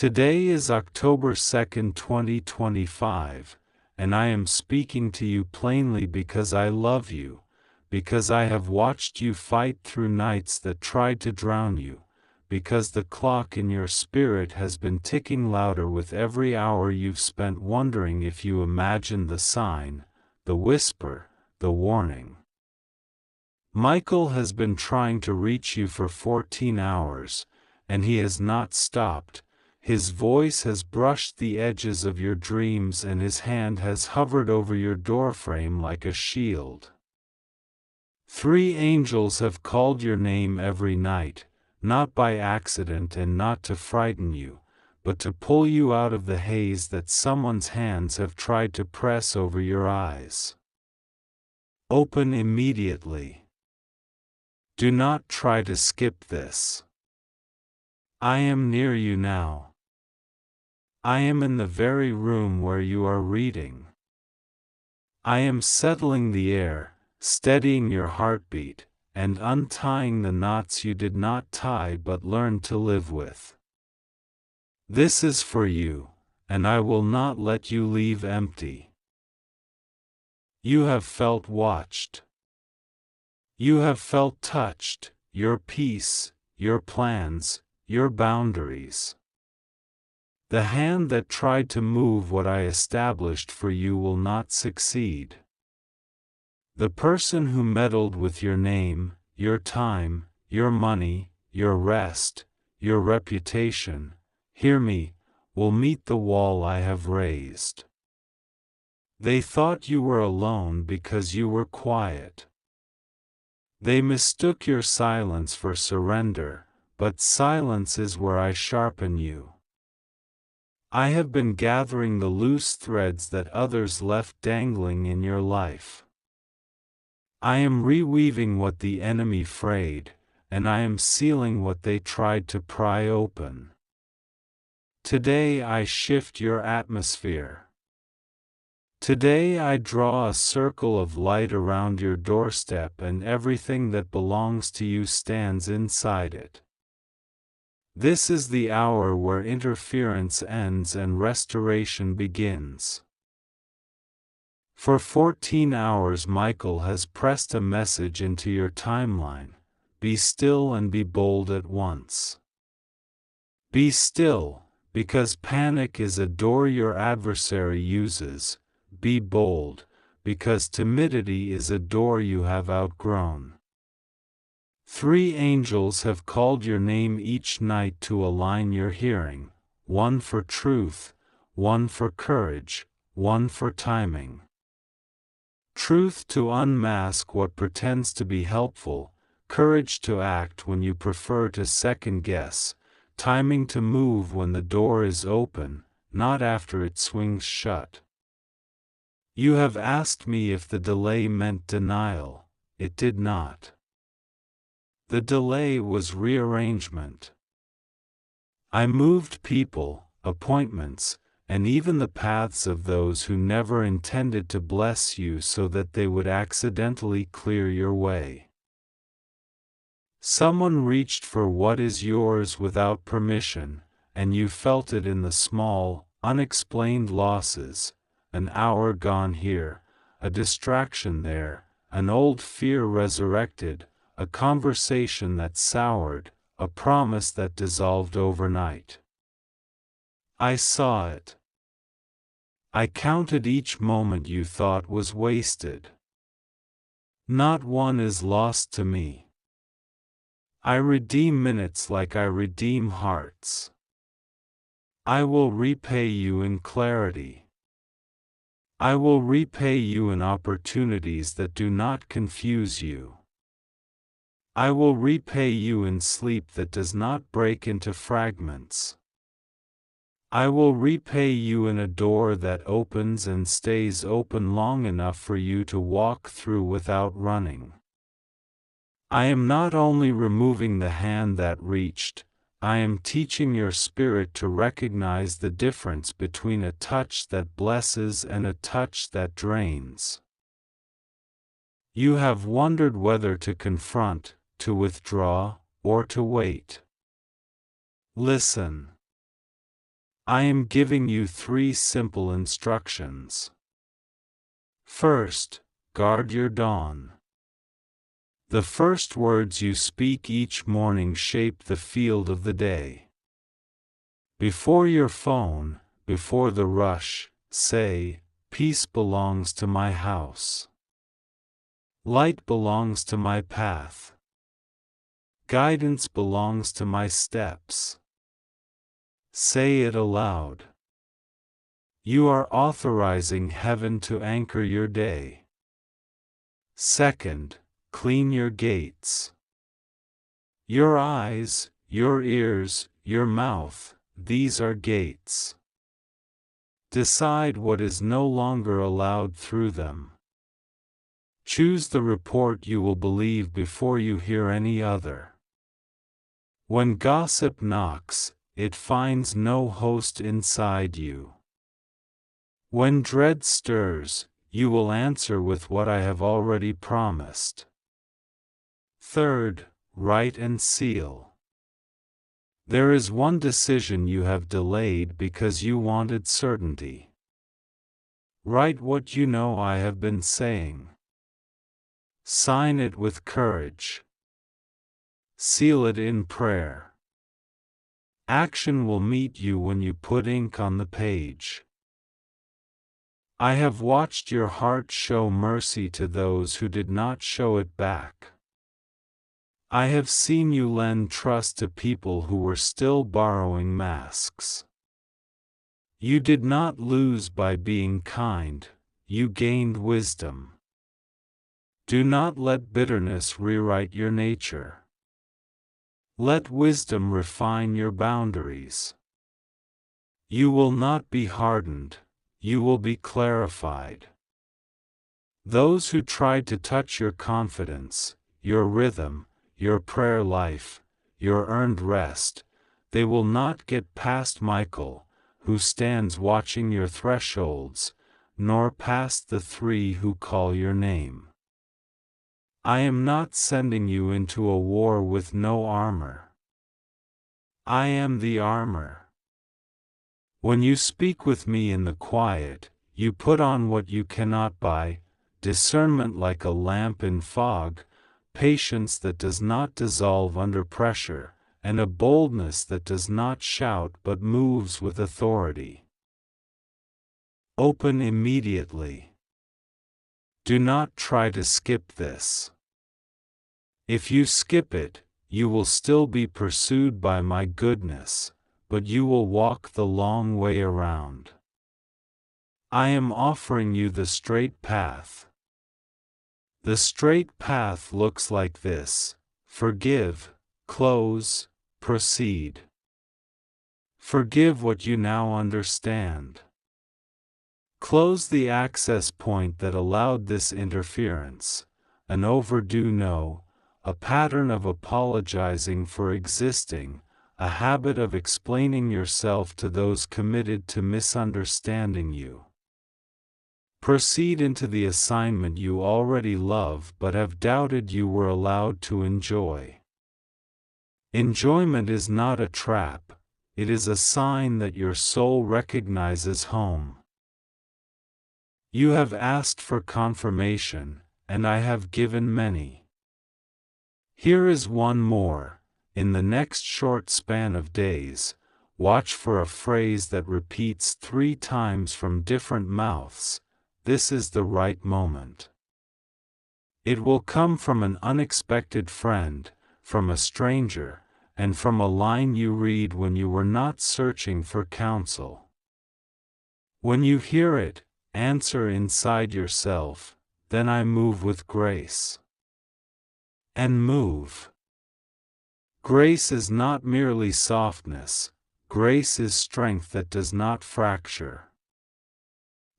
Today is October 2nd, 2025, and I am speaking to you plainly because I love you, because I have watched you fight through nights that tried to drown you, because the clock in your spirit has been ticking louder with every hour you've spent wondering if you imagined the sign, the whisper, the warning. Michael has been trying to reach you for 14 hours, and he has not stopped. His voice has brushed the edges of your dreams and his hand has hovered over your doorframe like a shield. 3 angels have called your name every night, not by accident and not to frighten you, but to pull you out of the haze that someone's hands have tried to press over your eyes. Open immediately. Do not try to skip this. I am near you now. I am in the very room where you are reading. I am settling the air, steadying your heartbeat, and untying the knots you did not tie but learned to live with. This is for you, and I will not let you leave empty. You have felt watched. You have felt touched, your peace, your plans, your boundaries. The hand that tried to move what I established for you will not succeed. The person who meddled with your name, your time, your money, your rest, your reputation, hear me, will meet the wall I have raised. They thought you were alone because you were quiet. They mistook your silence for surrender, but silence is where I sharpen you. I have been gathering the loose threads that others left dangling in your life. I am reweaving what the enemy frayed, and I am sealing what they tried to pry open. Today I shift your atmosphere. Today I draw a circle of light around your doorstep and everything that belongs to you stands inside it. This is the hour where interference ends and restoration begins. For 14 hours Michael has pressed a message into your timeline: be still and be bold at once. Be still, because panic is a door your adversary uses. Be bold, because timidity is a door you have outgrown. 3 angels have called your name each night to align your hearing, 1 for truth, 1 for courage, 1 for timing. Truth to unmask what pretends to be helpful, courage to act when you prefer to second guess, timing to move when the door is open, not after it swings shut. You have asked me if the delay meant denial. It did not. The delay was rearrangement. I moved people, appointments, and even the paths of those who never intended to bless you so that they would accidentally clear your way. Someone reached for what is yours without permission, and you felt it in the small, unexplained losses: an hour gone here, a distraction there, an old fear resurrected, a conversation that soured, a promise that dissolved overnight. I saw it. I counted each moment you thought was wasted. Not one is lost to me. I redeem minutes like I redeem hearts. I will repay you in clarity. I will repay you in opportunities that do not confuse you. I will repay you in sleep that does not break into fragments. I will repay you in a door that opens and stays open long enough for you to walk through without running. I am not only removing the hand that reached, I am teaching your spirit to recognize the difference between a touch that blesses and a touch that drains. You have wondered whether to confront, to withdraw, or to wait. Listen. I am giving you 3 simple instructions. First, guard your dawn. The first words you speak each morning shape the field of the day. Before your phone, before the rush, say, "Peace belongs to my house. Light belongs to my path. Guidance belongs to my steps." Say it aloud. You are authorizing heaven to anchor your day. Second, clean your gates. Your eyes, your ears, your mouth, these are gates. Decide what is no longer allowed through them. Choose the report you will believe before you hear any other. When gossip knocks, it finds no host inside you. When dread stirs, you will answer with what I have already promised. Third, write and seal. There is one decision you have delayed because you wanted certainty. Write what you know I have been saying. Sign it with courage. Seal it in prayer. Action will meet you when you put ink on the page. I have watched your heart show mercy to those who did not show it back. I have seen you lend trust to people who were still borrowing masks. You did not lose by being kind, you gained wisdom. Do not let bitterness rewrite your nature. Let wisdom refine your boundaries. You will not be hardened, you will be clarified. Those who tried to touch your confidence, your rhythm, your prayer life, your earned rest, they will not get past Michael, who stands watching your thresholds, nor past the 3 who call your name. I am not sending you into a war with no armor. I am the armor. When you speak with me in the quiet, you put on what you cannot buy, discernment like a lamp in fog, patience that does not dissolve under pressure, and a boldness that does not shout but moves with authority. Open immediately. Do not try to skip this. If you skip it, you will still be pursued by my goodness, but you will walk the long way around. I am offering you the straight path. The straight path looks like this: forgive, close, proceed. Forgive what you now understand. Close the access point that allowed this interference, an overdue no, a pattern of apologizing for existing, a habit of explaining yourself to those committed to misunderstanding you. Proceed into the assignment you already love but have doubted you were allowed to enjoy. Enjoyment is not a trap, it is a sign that your soul recognizes home. You have asked for confirmation, and I have given many. Here is one more. In the next short span of days, watch for a phrase that repeats 3 times from different mouths: this is the right moment. It will come from an unexpected friend, from a stranger, and from a line you read when you were not searching for counsel. When you hear it, answer inside yourself, then I move with grace. And move. Grace is not merely softness, grace is strength that does not fracture.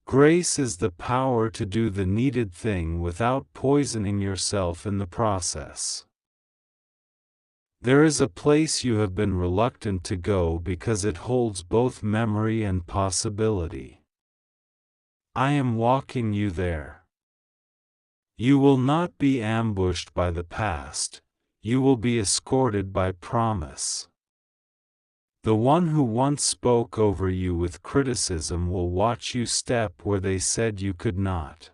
Grace is the power to do the needed thing without poisoning yourself in the process. There is a place you have been reluctant to go because it holds both memory and possibility. I am walking you there. You will not be ambushed by the past, you will be escorted by promise. The one who once spoke over you with criticism will watch you step where they said you could not.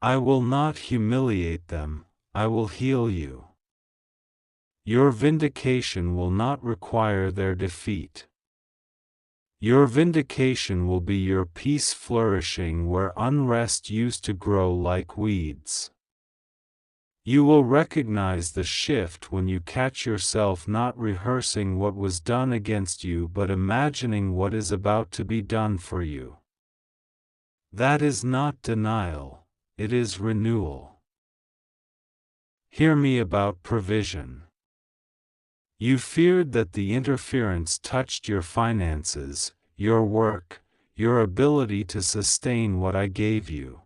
I will not humiliate them, I will heal you. Your vindication will not require their defeat. Your vindication will be your peace flourishing where unrest used to grow like weeds. You will recognize the shift when you catch yourself not rehearsing what was done against you but imagining what is about to be done for you. That is not denial, it is renewal. Hear me about provision. You feared that the interference touched your finances, your work, your ability to sustain what I gave you.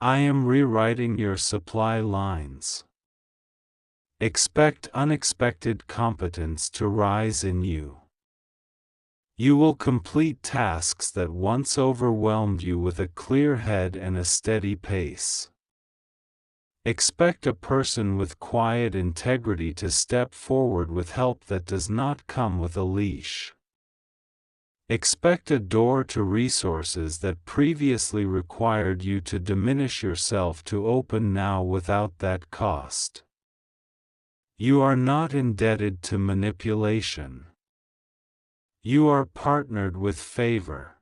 I am rewriting your supply lines. Expect unexpected competence to rise in you. You will complete tasks that once overwhelmed you with a clear head and a steady pace. Expect a person with quiet integrity to step forward with help that does not come with a leash. Expect a door to resources that previously required you to diminish yourself to open now without that cost. You are not indebted to manipulation. You are partnered with favor.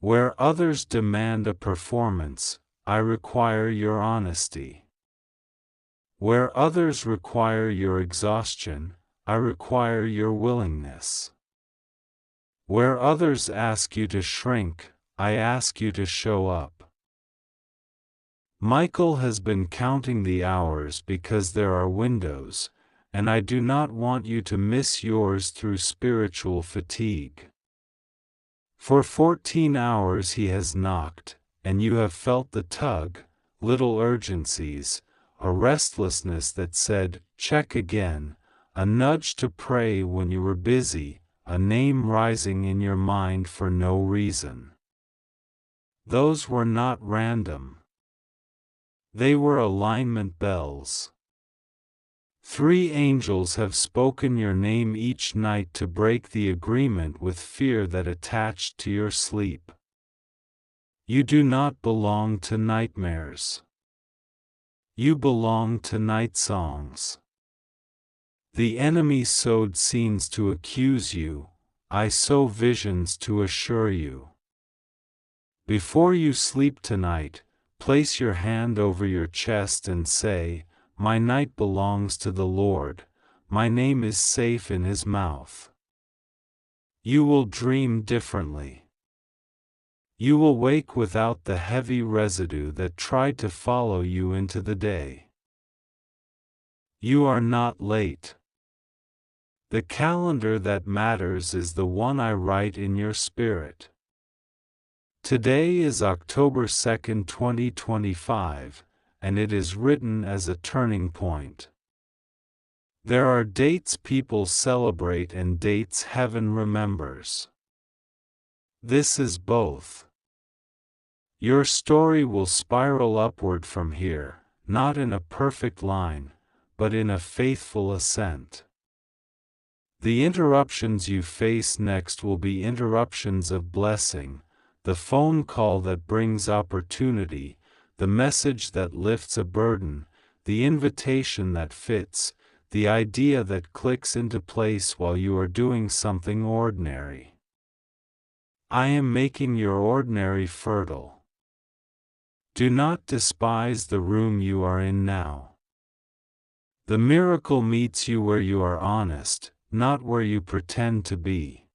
Where others demand a performance, I require your honesty. Where others require your exhaustion, I require your willingness. Where others ask you to shrink, I ask you to show up. Michael has been counting the hours because there are windows, and I do not want you to miss yours through spiritual fatigue. For 14 hours he has knocked, and you have felt the tug, little urgencies, a restlessness that said, check again, a nudge to pray when you were busy, a name rising in your mind for no reason. Those were not random. They were alignment bells. 3 angels have spoken your name each night to break the agreement with fear that attached to your sleep. You do not belong to nightmares. You belong to night songs. The enemy sowed scenes to accuse you, I sow visions to assure you. Before you sleep tonight, place your hand over your chest and say, my night belongs to the Lord, my name is safe in His mouth. You will dream differently. You will wake without the heavy residue that tried to follow you into the day. You are not late. The calendar that matters is the one I write in your spirit. Today is October 2nd, 2025, and it is written as a turning point. There are dates people celebrate and dates heaven remembers. This is both. Your story will spiral upward from here, not in a perfect line, but in a faithful ascent. The interruptions you face next will be interruptions of blessing, the phone call that brings opportunity, the message that lifts a burden, the invitation that fits, the idea that clicks into place while you are doing something ordinary. I am making your ordinary fertile. Do not despise the room you are in now. The miracle meets you where you are honest, not where you pretend to be.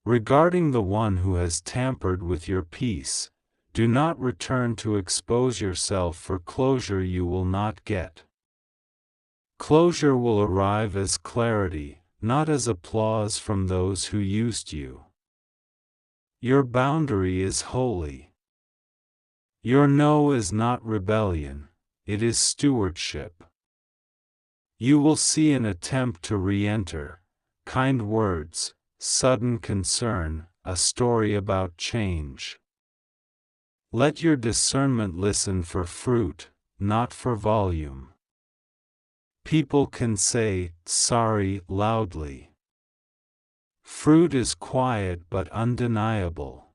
Regarding the one who has tampered with your peace, do not return to expose yourself for closure you will not get. Closure will arrive as clarity, not as applause from those who used you. Your boundary is holy. Your no is not rebellion, it is stewardship. You will see an attempt to re-enter, kind words, sudden concern, a story about change. Let your discernment listen for fruit, not for volume. People can say, sorry, loudly. Fruit is quiet but undeniable.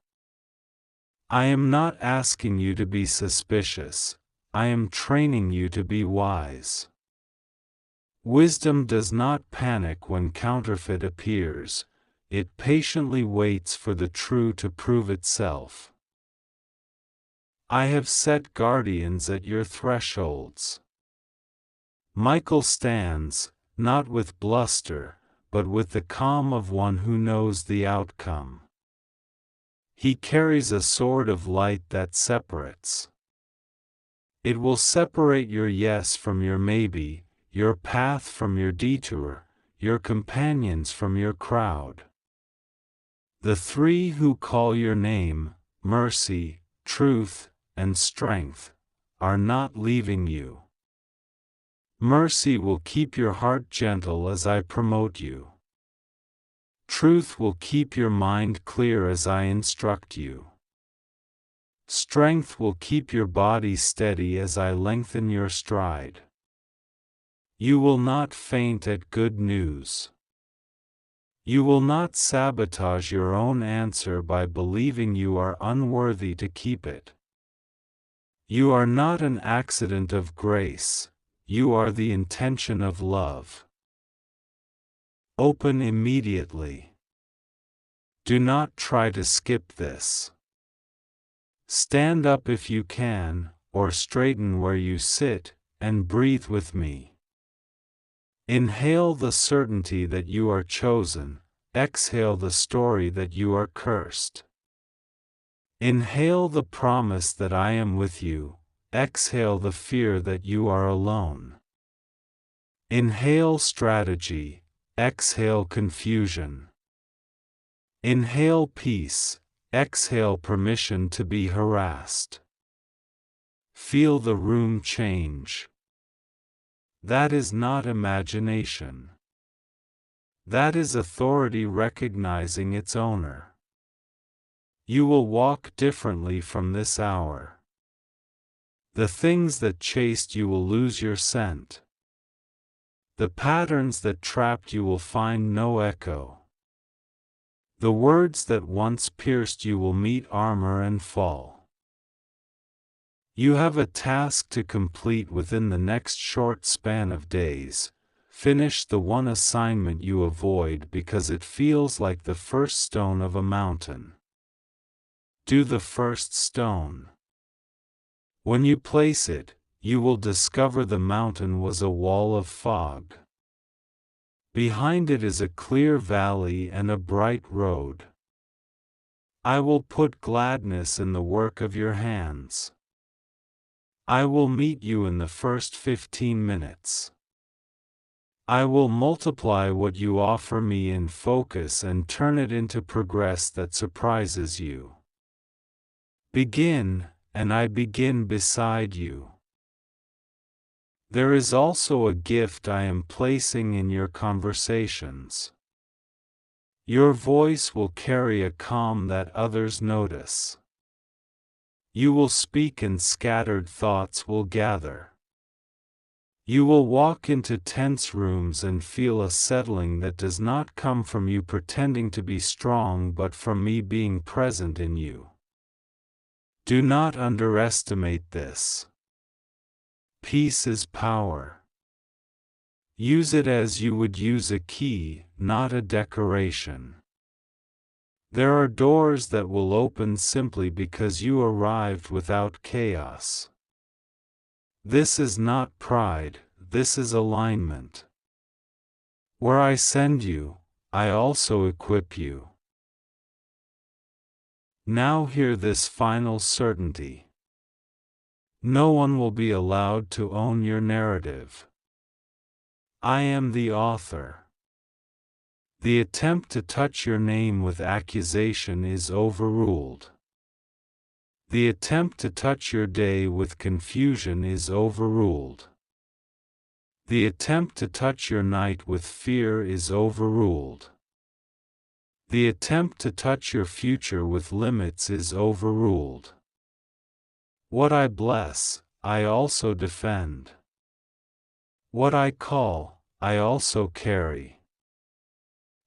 I am not asking you to be suspicious, I am training you to be wise. Wisdom does not panic when counterfeit appears, it patiently waits for the true to prove itself. I have set guardians at your thresholds. Michael stands, not with bluster, but with the calm of one who knows the outcome. He carries a sword of light that separates. It will separate your yes from your maybe, your path from your detour, your companions from your crowd. The three who call your name, mercy, truth, and strength, are not leaving you. Mercy will keep your heart gentle as I promote you. Truth will keep your mind clear as I instruct you. Strength will keep your body steady as I lengthen your stride. You will not faint at good news. You will not sabotage your own answer by believing you are unworthy to keep it. You are not an accident of grace, you are the intention of love. Open immediately. Do not try to skip this. Stand up if you can, or straighten where you sit, and breathe with me. Inhale the certainty that you are chosen, exhale the story that you are cursed. Inhale the promise that I am with you, exhale the fear that you are alone. Inhale strategy, exhale confusion. Inhale peace, exhale permission to be harassed. Feel the room change. That is not imagination. That is authority recognizing its owner. You will walk differently from this hour. The things that chased you will lose your scent. The patterns that trapped you will find no echo. The words that once pierced you will meet armor and fall. You have a task to complete within the next short span of days. Finish the one assignment you avoid because it feels like the first stone of a mountain. Do the first stone. When you place it, you will discover the mountain was a wall of fog. Behind it is a clear valley and a bright road. I will put gladness in the work of your hands. I will meet you in the first 15 minutes. I will multiply what you offer me in focus and turn it into progress that surprises you. Begin, and I begin beside you. There is also a gift I am placing in your conversations. Your voice will carry a calm that others notice. You will speak and scattered thoughts will gather. You will walk into tense rooms and feel a settling that does not come from you pretending to be strong but from me being present in you. Do not underestimate this. Peace is power. Use it as you would use a key, not a decoration. There are doors that will open simply because you arrived without chaos. This is not pride, this is alignment. Where I send you, I also equip you. Now hear this final certainty. No one will be allowed to own your narrative. I am the author. The attempt to touch your name with accusation is overruled. The attempt to touch your day with confusion is overruled. The attempt to touch your night with fear is overruled. The attempt to touch your future with limits is overruled. What I bless, I also defend. What I call, I also carry.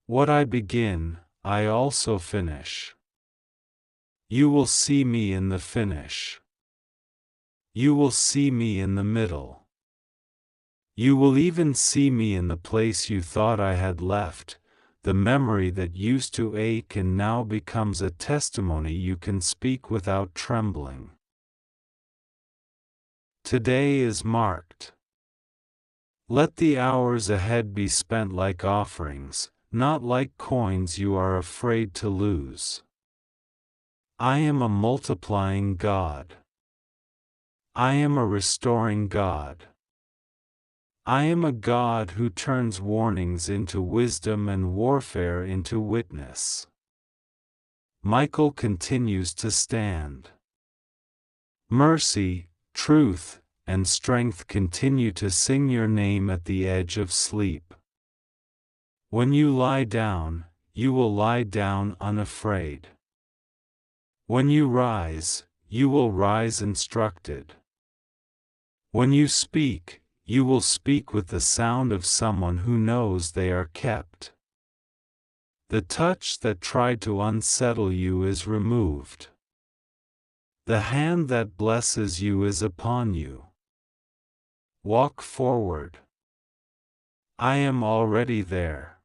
What I begin, I also finish. You will see me in the finish. You will see me in the middle. You will even see me in the place you thought I had left, the memory that used to ache and now becomes a testimony you can speak without trembling. Today is marked. Let the hours ahead be spent like offerings, not like coins you are afraid to lose. I am a multiplying God. I am a restoring God. I am a God who turns warnings into wisdom and warfare into witness. Michael continues to stand. Mercy, truth, and strength continue to sing your name at the edge of sleep. When you lie down, you will lie down unafraid. When you rise, you will rise instructed. When you speak, you will speak with the sound of someone who knows they are kept. The touch that tried to unsettle you is removed. The hand that blesses you is upon you. Walk forward. I am already there.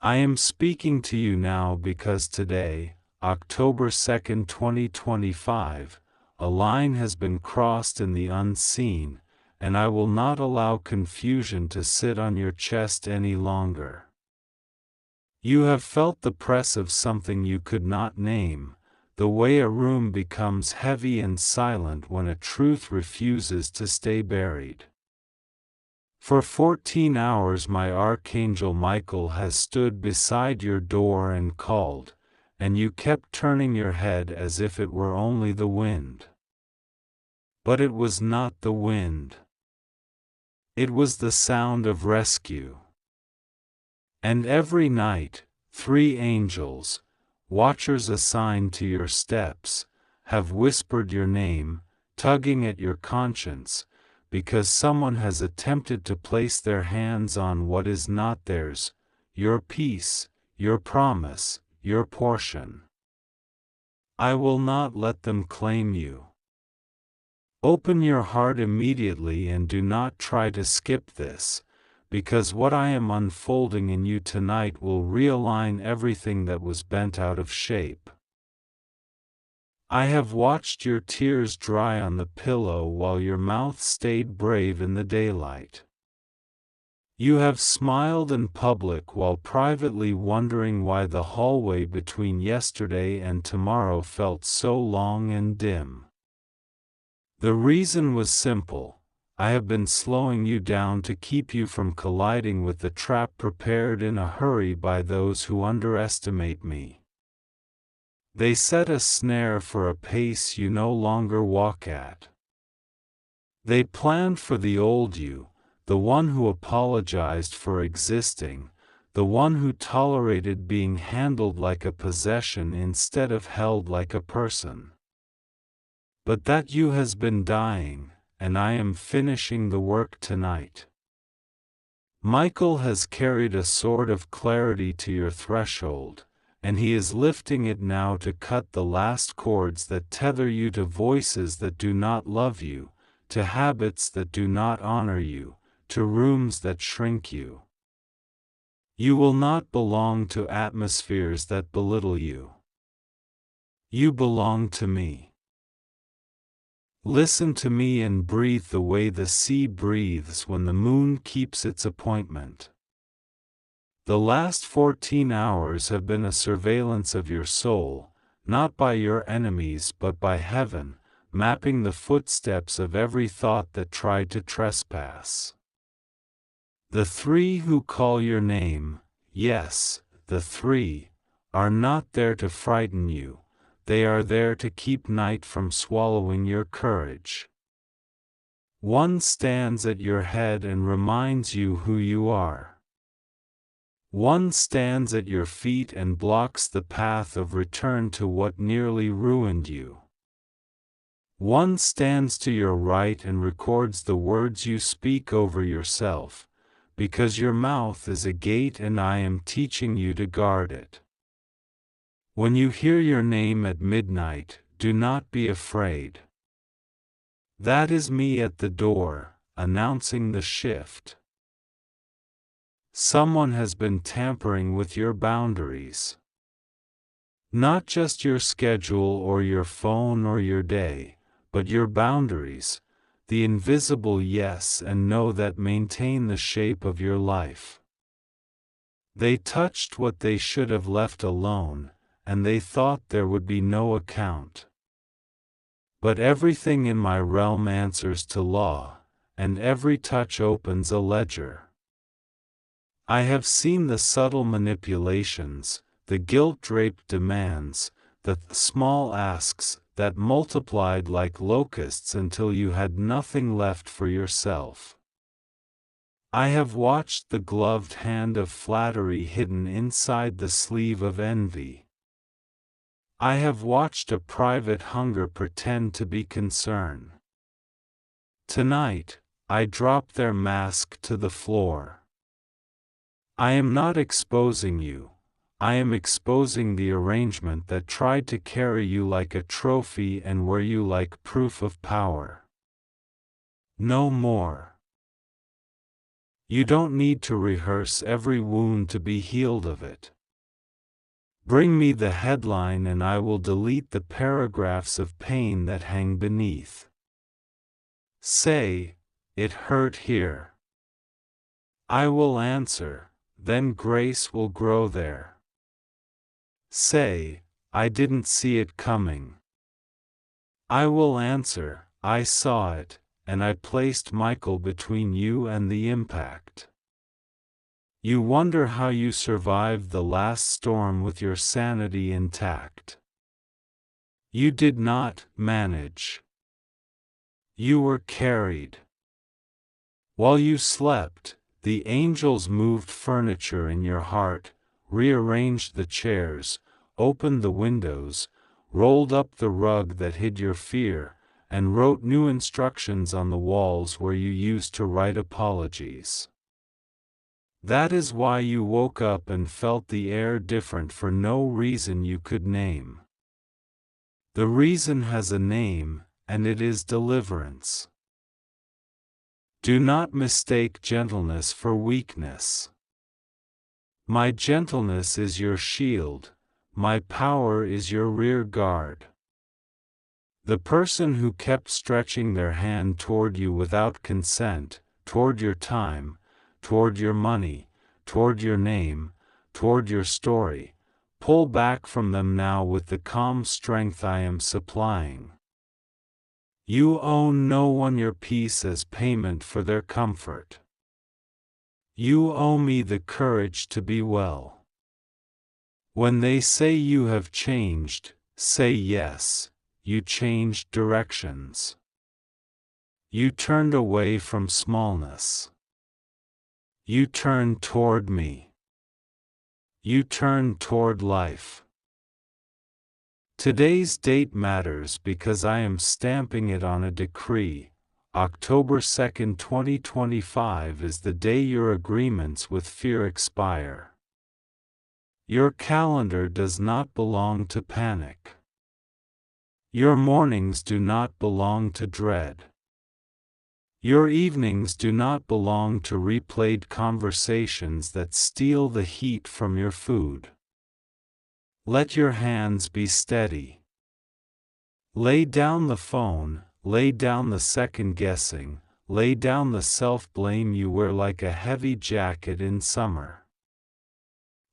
I am speaking to you now because today, October 2nd, 2025, a line has been crossed in the unseen, and I will not allow confusion to sit on your chest any longer. You have felt the press of something you could not name, the way a room becomes heavy and silent when a truth refuses to stay buried. For 14 hours my Archangel Michael has stood beside your door and called, and you kept turning your head as if it were only the wind. But it was not the wind. It was the sound of rescue. And every night, 3 angels, watchers assigned to your steps, have whispered your name, tugging at your conscience, because someone has attempted to place their hands on what is not theirs, your peace, your promise, your portion. I will not let them claim you. Open your heart immediately and do not try to skip this, because what I am unfolding in you tonight will realign everything that was bent out of shape. I have watched your tears dry on the pillow while your mouth stayed brave in the daylight. You have smiled in public while privately wondering why the hallway between yesterday and tomorrow felt so long and dim. The reason was simple. I have been slowing you down to keep you from colliding with the trap prepared in a hurry by those who underestimate me. They set a snare for a pace you no longer walk at. They planned for the old you, the one who apologized for existing, the one who tolerated being handled like a possession instead of held like a person. But that you has been dying, and I am finishing the work tonight. Michael has carried a sword of clarity to your threshold, and he is lifting it now to cut the last cords that tether you to voices that do not love you, to habits that do not honor you, to rooms that shrink you. You will not belong to atmospheres that belittle you. You belong to me. Listen to me and breathe the way the sea breathes when the moon keeps its appointment. The last 14 hours have been a surveillance of your soul, not by your enemies but by heaven, mapping the footsteps of every thought that tried to trespass. The 3 who call your name, yes, the 3, are not there to frighten you, they are there to keep night from swallowing your courage. One stands at your head and reminds you who you are. One stands at your feet and blocks the path of return to what nearly ruined you. One stands to your right and records the words you speak over yourself, because your mouth is a gate and I am teaching you to guard it. When you hear your name at midnight, do not be afraid. That is me at the door, announcing the shift. Someone has been tampering with your boundaries. Not just your schedule or your phone or your day, but your boundaries, the invisible yes and no that maintain the shape of your life. They touched what they should have left alone, and they thought there would be no account. But everything in my realm answers to law, and every touch opens a ledger. I have seen the subtle manipulations, the guilt-draped demands, the small asks that multiplied like locusts until you had nothing left for yourself. I have watched the gloved hand of flattery hidden inside the sleeve of envy. I have watched a private hunger pretend to be concern. Tonight, I drop their mask to the floor. I am not exposing you. I am exposing the arrangement that tried to carry you like a trophy and wear you like proof of power. No more. You don't need to rehearse every wound to be healed of it. Bring me the headline and I will delete the paragraphs of pain that hang beneath. Say, it hurt here. I will answer, then grace will grow there. Say, I didn't see it coming. I will answer, I saw it, and I placed Michael between you and the impact. You wonder how you survived the last storm with your sanity intact. You did not manage. You were carried. While you slept, the angels moved furniture in your heart, rearranged the chairs, opened the windows, rolled up the rug that hid your fear, and wrote new instructions on the walls where you used to write apologies. That is why you woke up and felt the air different for no reason you could name. The reason has a name, and it is deliverance. Do not mistake gentleness for weakness. My gentleness is your shield, my power is your rear guard. The person who kept stretching their hand toward you without consent, toward your time, toward your money, toward your name, toward your story, pull back from them now with the calm strength I am supplying. You owe no one your peace as payment for their comfort. You owe me the courage to be well. When they say you have changed, say yes, you changed directions. You turned away from smallness. You turned toward me. You turned toward life. Today's date matters because I am stamping it on a decree. October 2, 2025 is the day your agreements with fear expire. Your calendar does not belong to panic. Your mornings do not belong to dread. Your evenings do not belong to replayed conversations that steal the heat from your food. Let your hands be steady. Lay down the phone. Lay down the second-guessing, lay down the self-blame you wear like a heavy jacket in summer.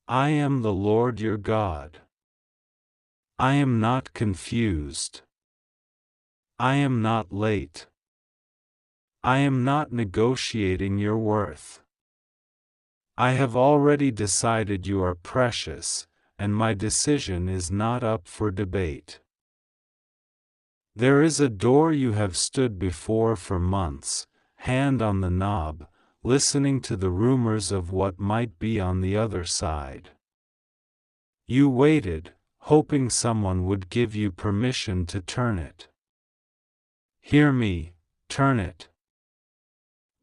I am the Lord your God. I am not confused. I am not late. I am not negotiating your worth. I have already decided you are precious, and my decision is not up for debate. There is a door you have stood before for months, hand on the knob, listening to the rumors of what might be on the other side. You waited, hoping someone would give you permission to turn it. Hear me, turn it.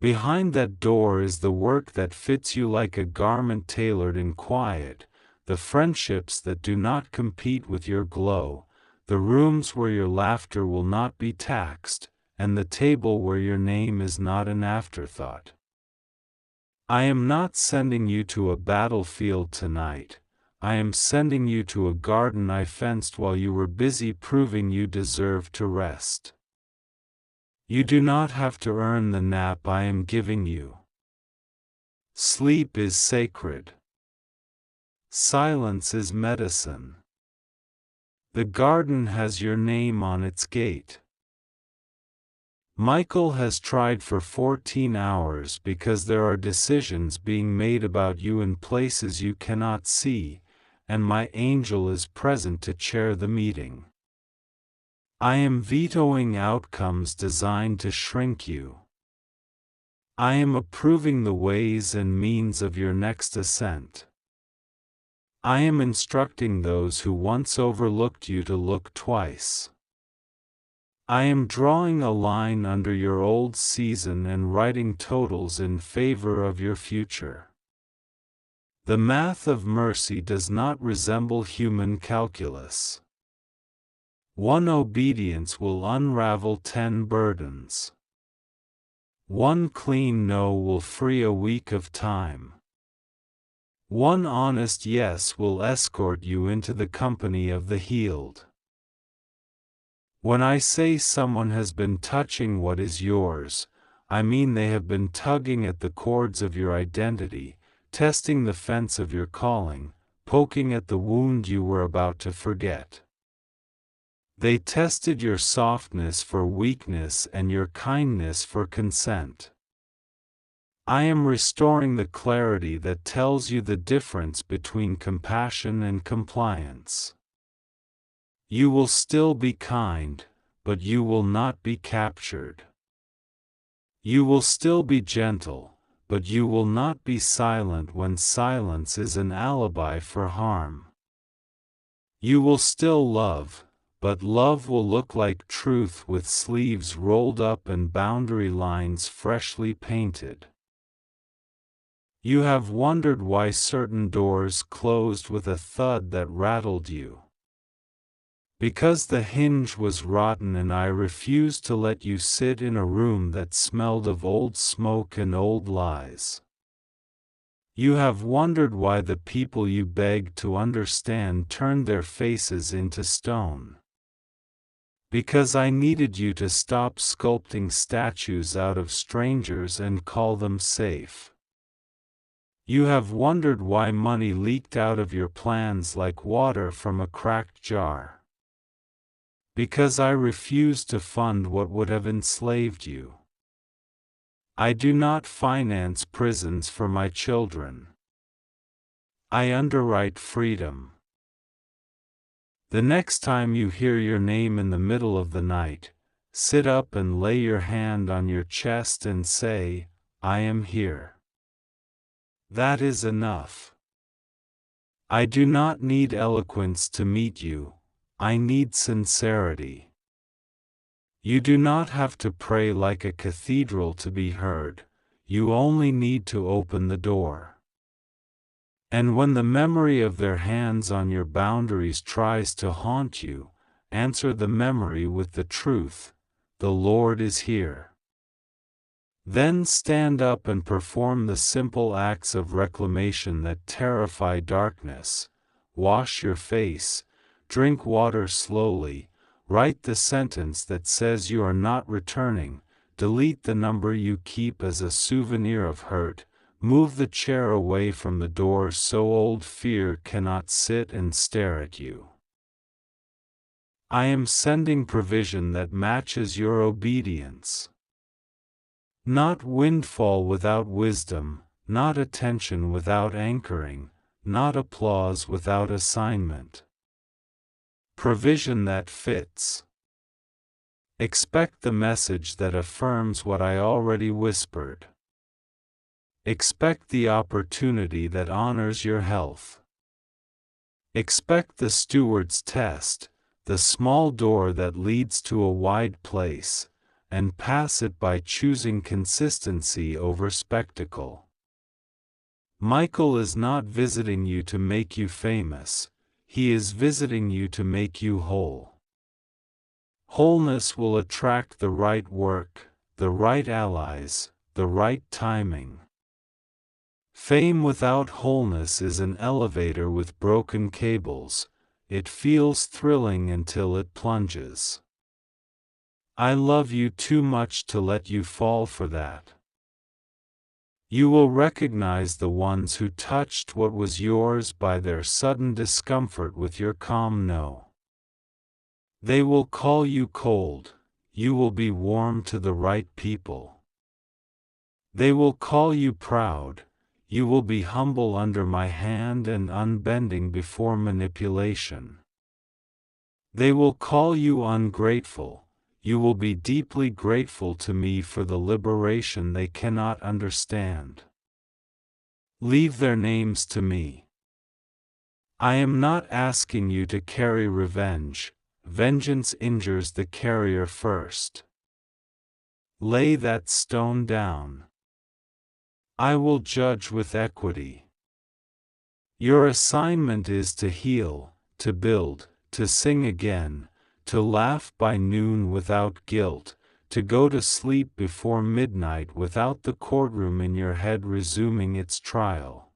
Behind that door is the work that fits you like a garment tailored in quiet, the friendships that do not compete with your glow, the rooms where your laughter will not be taxed, and the table where your name is not an afterthought. I am not sending you to a battlefield tonight. I am sending you to a garden I fenced while you were busy proving you deserve to rest. You do not have to earn the nap I am giving you. Sleep is sacred. Silence is medicine. The garden has your name on its gate. Michael has tried for 14 hours because there are decisions being made about you in places you cannot see, and my angel is present to chair the meeting. I am vetoing outcomes designed to shrink you. I am approving the ways and means of your next ascent. I am instructing those who once overlooked you to look twice. I am drawing a line under your old season and writing totals in favor of your future. The math of mercy does not resemble human calculus. One obedience will unravel 10 burdens. One clean no will free a week of time. One honest yes will escort you into the company of the healed. When I say someone has been touching what is yours, I mean they have been tugging at the cords of your identity, testing the fence of your calling, poking at the wound you were about to forget. They tested your softness for weakness and your kindness for consent. I am restoring the clarity that tells you the difference between compassion and compliance. You will still be kind, but you will not be captured. You will still be gentle, but you will not be silent when silence is an alibi for harm. You will still love, but love will look like truth with sleeves rolled up and boundary lines freshly painted. You have wondered why certain doors closed with a thud that rattled you. Because the hinge was rotten and I refused to let you sit in a room that smelled of old smoke and old lies. You have wondered why the people you begged to understand turned their faces into stone. Because I needed you to stop sculpting statues out of strangers and call them safe. You have wondered why money leaked out of your plans like water from a cracked jar. Because I refused to fund what would have enslaved you. I do not finance prisons for my children. I underwrite freedom. The next time you hear your name in the middle of the night, sit up and lay your hand on your chest and say, I am here. That is enough. I do not need eloquence to meet you, I need sincerity. You do not have to pray like a cathedral to be heard, you only need to open the door. And when the memory of their hands on your boundaries tries to haunt you, answer the memory with the truth, the Lord is here. Then stand up and perform the simple acts of reclamation that terrify darkness. Wash your face, drink water slowly, write the sentence that says you are not returning, delete the number you keep as a souvenir of hurt, move the chair away from the door so old fear cannot sit and stare at you. I am sending provision that matches your obedience. Not windfall without wisdom, not attention without anchoring, not applause without assignment. Provision that fits. Expect the message that affirms what I already whispered. Expect the opportunity that honors your health. Expect the steward's test, the small door that leads to a wide place, and pass it by choosing consistency over spectacle. Michael is not visiting you to make you famous, he is visiting you to make you whole. Wholeness will attract the right work, the right allies, the right timing. Fame without wholeness is an elevator with broken cables. It feels thrilling until it plunges. I love you too much to let you fall for that. You will recognize the ones who touched what was yours by their sudden discomfort with your calm no. They will call you cold, you will be warm to the right people. They will call you proud, you will be humble under my hand and unbending before manipulation. They will call you ungrateful, you will be deeply grateful to me for the liberation they cannot understand. Leave their names to me. I am not asking you to carry revenge. Vengeance injures the carrier first. Lay that stone down. I will judge with equity. Your assignment is to heal, to build, to sing again, to laugh by noon without guilt, to go to sleep before midnight without the courtroom in your head resuming its trial.